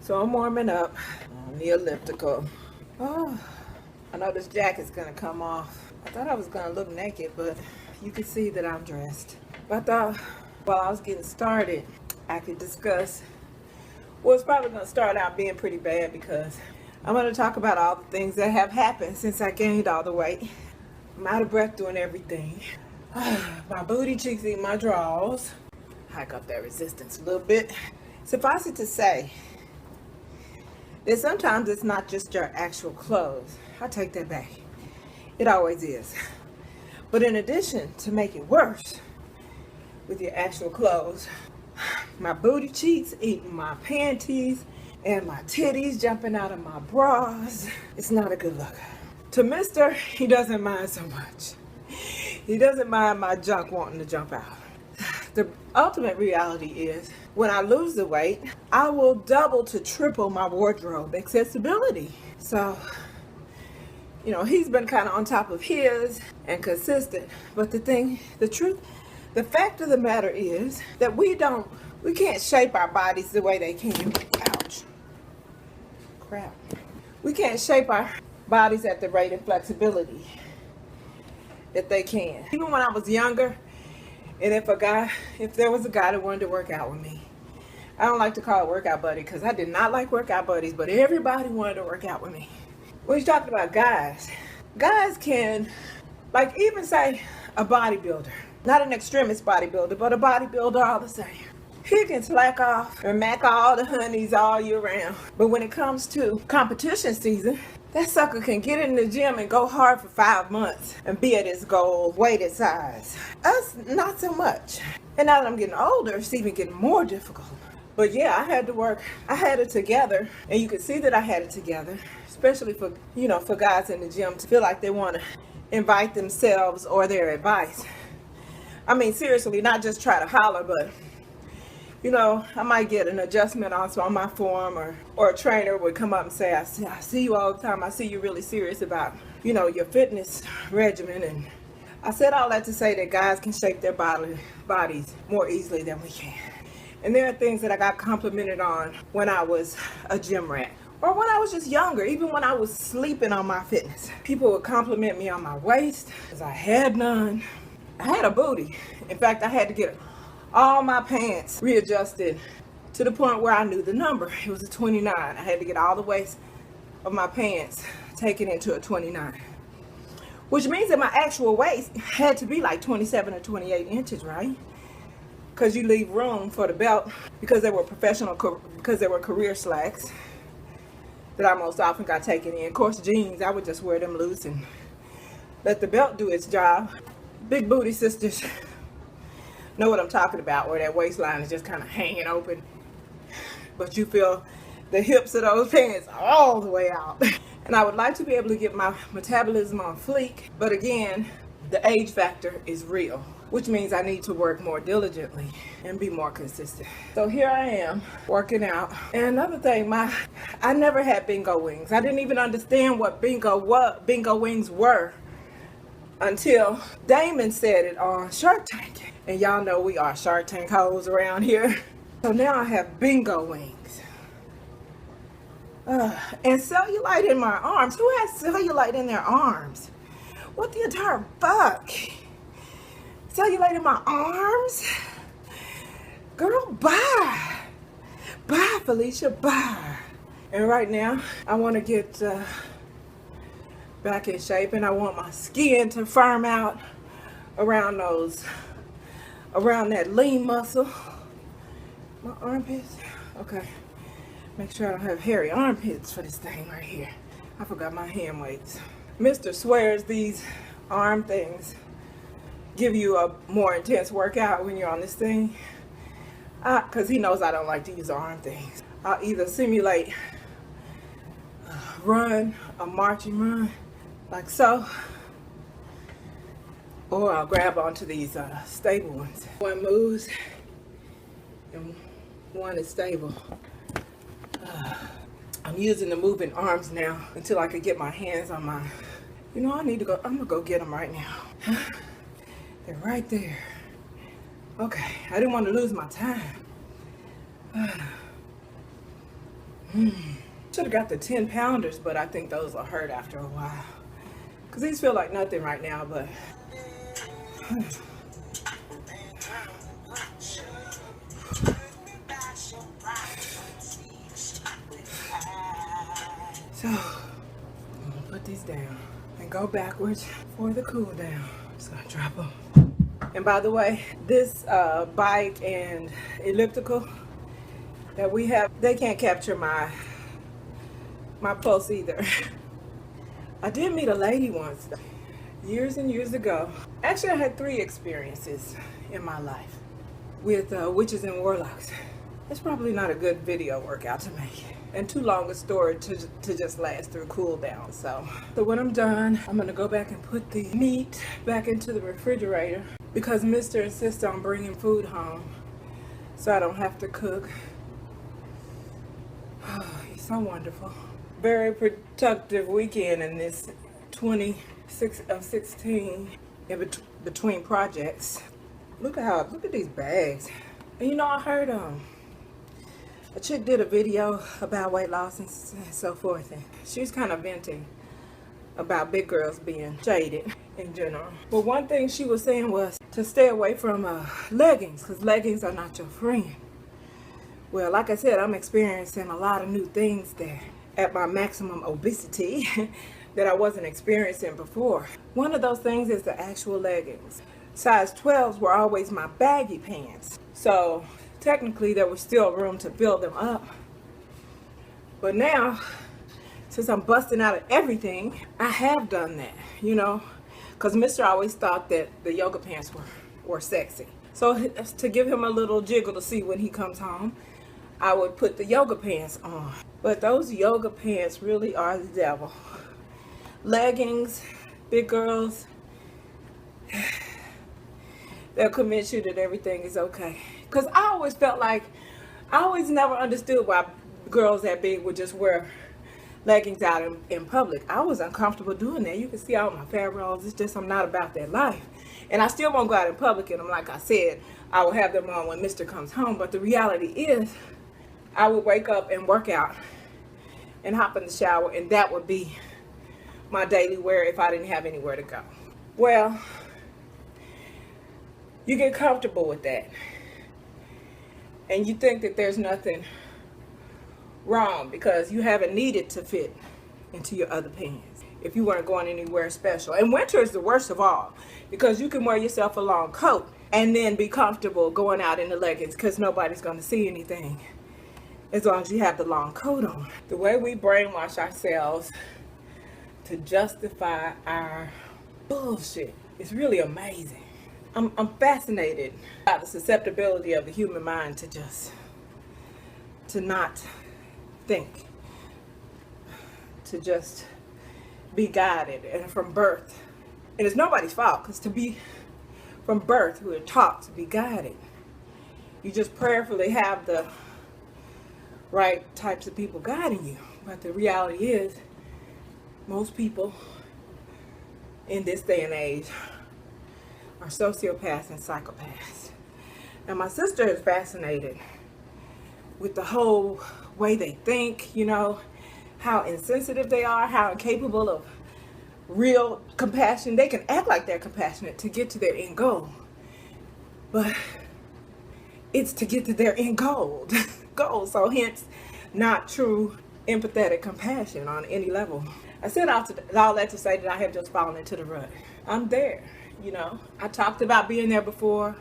So I'm warming up on the elliptical. Oh, I know this jacket's gonna come off. I thought I was gonna look naked, but you can see that I'm dressed. But I thought while I was getting started, I could discuss. Well, it's probably gonna start out being pretty bad because I'm gonna talk about all the things that have happened since I gained all the weight. I'm out of breath doing everything. My booty cheeks eat my drawers. Hike up that resistance a little bit. Suffice it to say that sometimes it's not just your actual clothes. I take that back. It always is. But in addition, to make it worse with your actual clothes, my booty cheeks eating my panties and my titties jumping out of my bras. It's not a good look. To Mr., he doesn't mind so much. He doesn't mind my junk wanting to jump out. The ultimate reality is when I lose the weight, I will double to triple my wardrobe accessibility. So, you know, he's been kind of on top of his and consistent. But the fact of the matter is that we can't shape our bodies the way they can. Ouch. Crap. We can't shape our bodies at the rate of flexibility that they can. Even when I was younger, and if there was a guy that wanted to work out with me, I don't like to call it workout buddy because I did not like workout buddies, but everybody wanted to work out with me. When you're talking about guys can, like, even say a bodybuilder, not an extremist bodybuilder, but a bodybuilder all the same. He can slack off and mac all the honeys all year round. But when it comes to competition season, that sucker can get in the gym and go hard for 5 months and be at his goal weighted size. Us, not so much. And now that I'm getting older, it's even getting more difficult. But yeah, I had to work. I had it together, and you could see that I had it together, especially for guys in the gym to feel like they want to invite themselves or their advice. I mean, seriously, not just try to holler, but I might get an adjustment also on my form, or a trainer would come up and say, I see you all the time. I see you're really serious about, your fitness regimen. And I said all that to say that guys can shape their bodies more easily than we can. And there are things that I got complimented on when I was a gym rat, or when I was just younger, even when I was sleeping on my fitness. People would compliment me on my waist, because I had none. I had a booty. In fact, I had to get all my pants readjusted to the point where I knew the number. It was a 29. I had to get all the waist of my pants taken into a 29. Which means that my actual waist had to be like 27 or 28 inches, right? Because you leave room for the belt, because they were career slacks that I most often got taken in. Of course, jeans, I would just wear them loose and let the belt do its job. Big booty sisters know what I'm talking about, where that waistline is just kind of hanging open, but you feel the hips of those pants all the way out. And I would like to be able to get my metabolism on fleek, but again, the age factor is real, which means I need to work more diligently and be more consistent. So here I am working out. And another thing, I never had bingo wings. I didn't even understand what bingo wings were until Damon said it on Shark Tank. And y'all know we are Shark Tank hoes around here. So now I have bingo wings. And cellulite in my arms. Who has cellulite in their arms? What the entire fuck? Cellulite in my arms? Girl, bye. Bye, Felicia, bye. And right now, I want to get back in shape, and I want my skin to firm out around that lean muscle. My armpits. Okay. Make sure I don't have hairy armpits for this thing right here. I forgot my hand weights. Mr. swears these arm things give you a more intense workout when you're on this thing. Because he knows I don't like to use arm things. I'll either simulate a marching run, like so, or I'll grab onto these stable ones. One moves and one is stable. I'm using the moving arms now until I can get my hands on my, I need to go, I'm gonna go get them right now. They're right there. Okay, I didn't want to lose my time. Should have got the 10 pounders, but I think those will hurt after a while. Because these feel like nothing right now, but... So, I'm gonna put these down and go backwards for the cool down. Just gonna drop them. And by the way, this bike and elliptical that we have, they can't capture my pulse either. I did meet a lady once, years and years ago. Actually, I had 3 experiences in my life with witches and warlocks. It's probably not a good video workout to make, and too long a story to just last through cool down. So when I'm done, I'm gonna go back and put the meat back into the refrigerator because Mr. insists on bringing food home so I don't have to cook. Oh, he's so wonderful. Very productive weekend in this 26 of 16 in between projects. Look at these bags. And you know, I heard a chick did a video about weight loss and so forth, and she was kind of venting about big girls being shaded in general. But one thing she was saying was to stay away from leggings, because leggings are not your friend. Well, like I said, I'm experiencing a lot of new things there at my maximum obesity that I wasn't experiencing before. One of those things is the actual leggings. Size 12s were always my baggy pants. So technically there was still room to fill them up. But now, since I'm busting out of everything, I have done that, you know, because Mr. always thought that the yoga pants were sexy. So to give him a little jiggle to see when he comes home, I would put the yoga pants on. But those yoga pants really are the devil. Leggings, big girls, they'll convince you that everything is okay. Because I always felt like, I always never understood why girls that big would just wear leggings out in public. I was uncomfortable doing that. You can see all my fat rolls. It's just I'm not about that life. And I still won't go out in public in them. Like I said, I will have them on when Mr. comes home. But the reality is, I would wake up and work out and hop in the shower, and that would be my daily wear if I didn't have anywhere to go. Well, you get comfortable with that, and you think that there's nothing wrong because you haven't needed to fit into your other pants if you weren't going anywhere special. And winter is the worst of all because you can wear yourself a long coat and then be comfortable going out in the leggings because nobody's going to see anything as long as you have the long coat on. The way we brainwash ourselves to justify our bullshit is really amazing. I'm fascinated by the susceptibility of the human mind to not think, to just be guided, and from birth. And it's nobody's fault, because to be from birth, we're taught to be guided. You just prayerfully have the right types of people guiding you. But the reality is, most people in this day and age are sociopaths and psychopaths. And my sister is fascinated with the whole way they think, you know, how insensitive they are, how incapable of real compassion. They can act like they're compassionate to get to their end goal, but it's to get to their end goal. So hence, not true empathetic compassion on any level. I said all that to say that I have just fallen into the rut. I'm there, you know. I talked about being there before,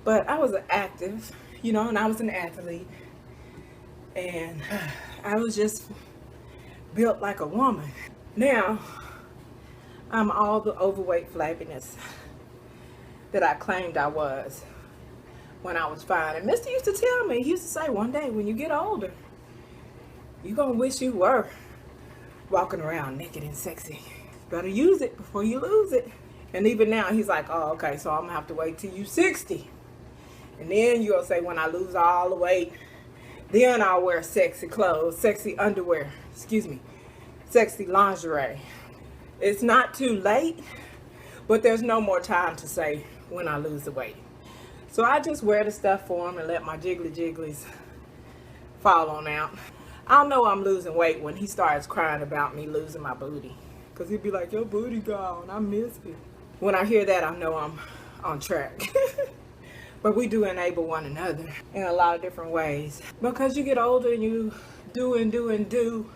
but I was active, you know, and I was an athlete. And I was just built like a woman. Now, I'm all the overweight flabbiness that I claimed I was when I was 5. And Mr. used to tell me, he used to say, one day when you get older, you're going to wish you were walking around naked and sexy. Better use it before you lose it. And even now, he's like, oh, okay, so I'm going to have to wait till you're 60. And then you'll say, when I lose all the weight, then I'll wear sexy clothes, sexy underwear, sexy lingerie. It's not too late, but there's no more time to say when I lose the weight. So I just wear the stuff for him and let my jiggly jigglies fall on out. I'll know I'm losing weight when he starts crying about me losing my booty. Because he'd be like, your booty gone, I miss it. When I hear that, I know I'm on track. But we do enable one another in a lot of different ways. Because you get older and you do and do and do,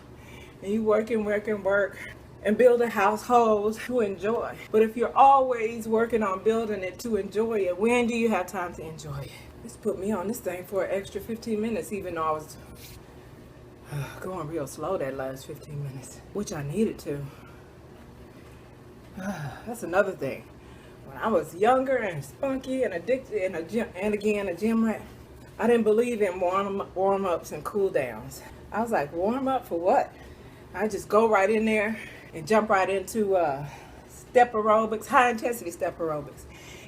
and you work and work and work and build a household to enjoy. But if you're always working on building it to enjoy it, when do you have time to enjoy it? This put me on this thing for an extra 15 minutes, even though I was going real slow that last 15 minutes, which I needed to. That's another thing. When I was younger and spunky and addicted and a gym rat, I didn't believe in warm-ups and cool downs. I was like, warm up for what? I just go right in there and jump right into step aerobics, high intensity step aerobics.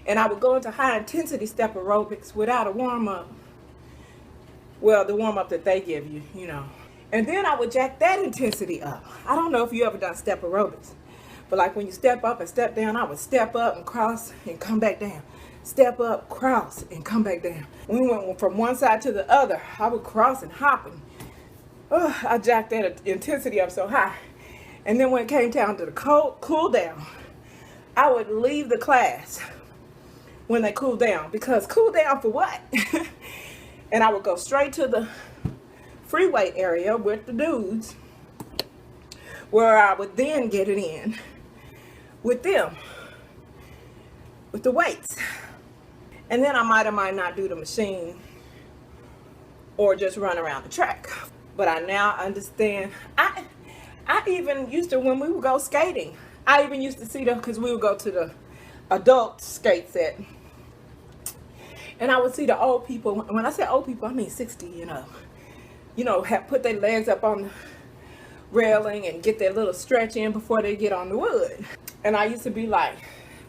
And I would go into high intensity step aerobics without a warm-up. Well, the warm-up that they give you, you know. And then I would jack that intensity up. I don't know if you ever done step aerobics. But like when you step up and step down, I would step up and cross and come back down. Step up, cross, and come back down. When we went from one side to the other, I would cross and hop. And I jacked that intensity up so high. And then when it came down to the cool down, I would leave the class when they cooled down. Because cool down for what? And I would go straight to the free weight area with the dudes, where I would then get it in with them, with the weights. And then I might or might not do the machine or just run around the track. But I now understand. I even used to, when we would go skating, I even used to see them, because we would go to the adult skate set. And I would see the old people. When I say old people, I mean 60, you know, put their legs up on the railing and get their little stretch in before they get on the wood. And I used to be like,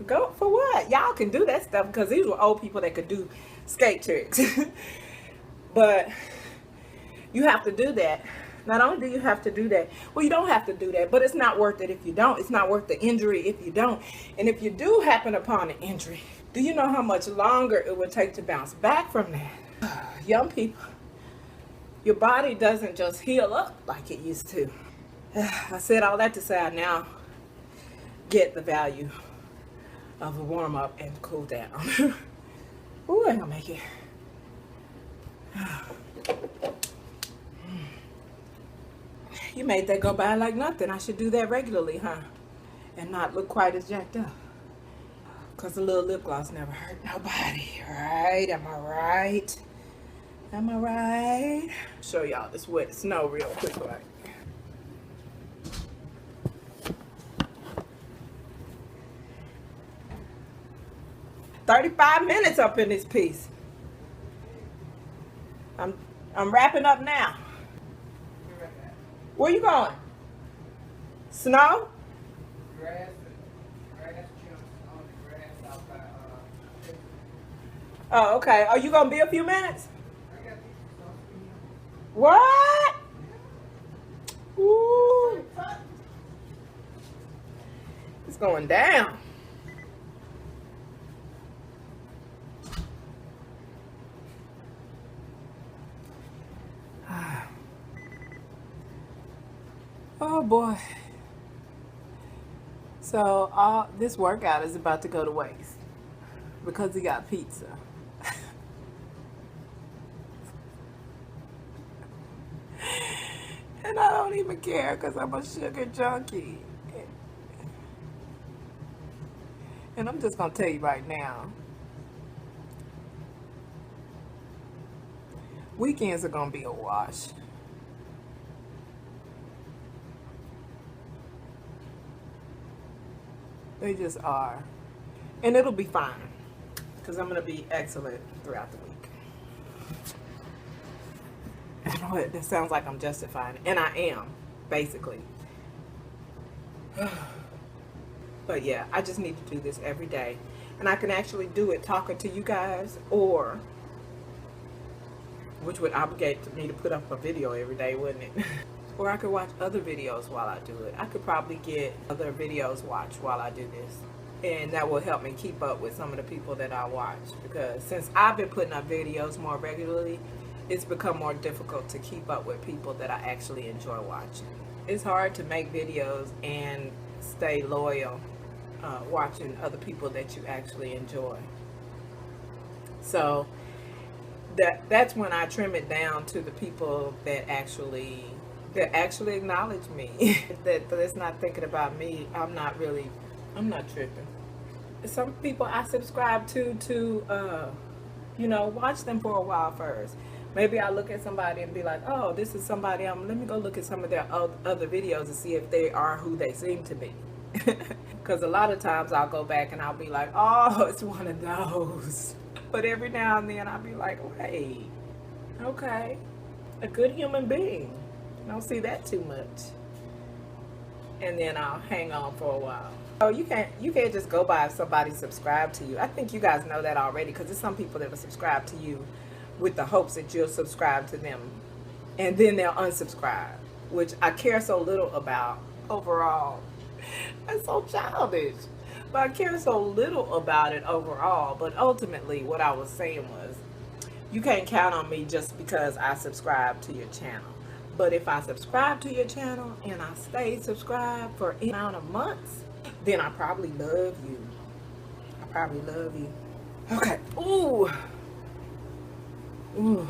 go for what? Y'all can do that stuff, because these were old people that could do skate tricks. But you have to do that. Not only do you have to do that, well, you don't have to do that, but it's not worth it if you don't. It's not worth the injury if you don't. And if you do happen upon an injury, do you know how much longer it would take to bounce back from that? Young people, your body doesn't just heal up like it used to. I said all that to say I now get the value of a warm-up and cool down. Ooh, I ain't gonna make it. You made that go by like nothing. I should do that regularly, huh? And not look quite as jacked up. Because a little lip gloss never hurt nobody, right? Am I right? Am I right? Show y'all this wet snow real quick, like. "35 minutes up in this piece. I'm wrapping up now. Where you going? Snow? Grass chunks on the grass out by Oh, okay. Are you gonna be a few minutes? I got these. What? Ooh. It's going down. Oh boy. So this workout is about to go to waste because he got pizza. And I don't even care because I'm a sugar junkie. And I'm just going to tell you right now, weekends are going to be a wash. They just are. And it'll be fine, because I'm going to be excellent throughout the week. I know it sounds like I'm justifying it, and I am, basically. But yeah, I just need to do this every day. And I can actually do it talking to you guys, or, which would obligate me to put up a video every day, wouldn't it? Or I could watch other videos while I do it. I could probably get other videos watched while I do this. And that will help me keep up with some of the people that I watch. Because since I've been putting up videos more regularly, it's become more difficult to keep up with people that I actually enjoy watching. It's hard to make videos and stay loyal watching other people that you actually enjoy. So that's when I trim it down to the people that actually acknowledge me. That's not thinking about me. I'm not tripping. Some people I subscribe to watch them for a while first. Maybe I look at somebody and be like, oh, this is somebody, let me go look at some of their other videos and see if they are who they seem to be. Because a lot of times I'll go back and I'll be like, oh, it's one of those. But every now and then I'll be like, wait, okay, a good human being. I don't see that too much. And then I'll hang on for a while. Oh, you can't just go by if somebody subscribed to you. I think you guys know that already, because there's some people that will subscribe to you with the hopes that you'll subscribe to them, and then they'll unsubscribe, which I care so little about overall. That's so childish. But I care so little about it overall. But ultimately, what I was saying was, you can't count on me just because I subscribe to your channel. But if I subscribe to your channel and I stay subscribed for any amount of months, then I probably love you. I probably love you. Okay. Ooh. Ooh.